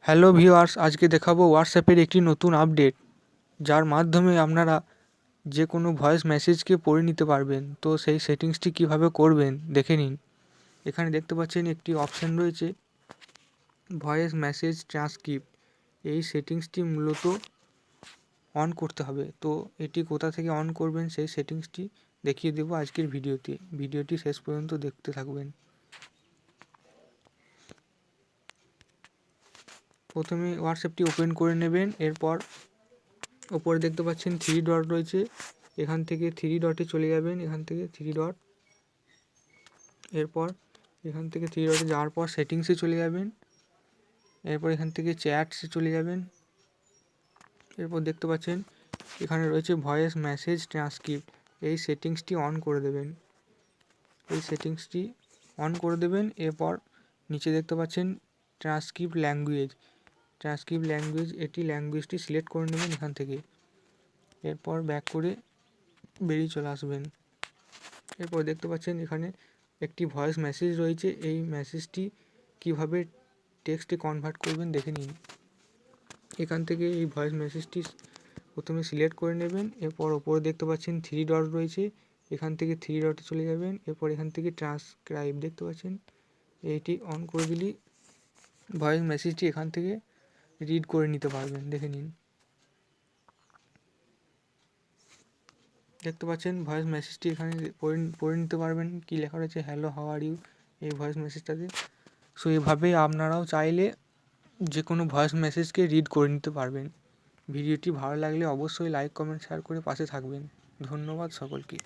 Hello viewers, আজকে দেখাবো হোয়াটসঅ্যাপের একটি নতুন আপডেট, যার মাধ্যমে আপনারা যে কোনো ভয়েস মেসেজকে পড়ে নিতে পারবেন। তো সেই সেটিংসটি কিভাবে করবেন দেখে নিন। এখানে দেখতে পাচ্ছেন একটি অপশান রয়েছে ভয়েস মেসেজ ট্রান্সক্রিপ্ট। এই সেটিংসটি মূলত অন করতে হবে। তো এটি কোথা থেকে অন করবেন সেই সেটিংসটি দেখিয়ে দেবো আজকের ভিডিওতে। ভিডিওটি শেষ পর্যন্ত দেখতে থাকবেন। প্রথমে হোয়াটসঅ্যাপটি ওপেন করে নেবেন। এরপর ওপরে দেখতে পাচ্ছেন থ্রি ডট রয়েছে, এখান থেকে থ্রি ডটে চলে যাবেন। এখান থেকে থ্রি ডট, এরপর এখান থেকে থ্রি ডটে যাওয়ার পর সেটিংসে চলে যাবেন। এরপর এখান থেকে চ্যাটসে চলে যাবেন। এরপর দেখতে পাচ্ছেন এখানে রয়েছে ভয়েস মেসেজ ট্রান্সক্রিপ্ট। এই সেটিংসটি অন করে দেবেন। এরপর নিচে দেখতে পাচ্ছেন ট্রান্সক্রিপ্ট ল্যাঙ্গুয়েজ। এটি ল্যাঙ্গুয়েজটি সিলেক্ট করে নেবেন এখান থেকে। এরপর ব্যাক করে বেরিয়ে চলে আসবেন। এরপর দেখতে পাচ্ছেন এখানে একটি ভয়েস মেসেজ রয়েছে। এই মেসেজটি কিভাবে টেক্সটে কনভার্ট করবেন দেখে নিন। এখান থেকে এই ভয়েস মেসেজটি প্রথমে সিলেক্ট করে নেবেন। এরপর ওপরে দেখতে পাচ্ছেন থ্রি ডট রয়েছে, এখান থেকে থ্রি ডটে চলে যাবেন। এরপর এখান থেকে ট্রান্সক্রাইব দেখতে পাচ্ছেন, এইটি অন করে দিলেই ভয়েস মেসেজটি এখান থেকে রিড করে নিতে পারবেন। দেখে নিন, দেখতে পাচ্ছেন ভয়েস মেসেজটি এখানে পড়ে নিতে পারবেন। কি লেখা রয়েছে, হ্যালো হাউ আর ইউ, এই ভয়েস মেসেজটাতে। সো এভাবেই আপনারাও চাইলে যে কোনো ভয়েস মেসেজকে রিড করে নিতে পারবেন। ভিডিওটি ভালো লাগলে অবশ্যই লাইক, কমেন্ট, শেয়ার করে পাশে থাকবেন। ধন্যবাদ সকলকে।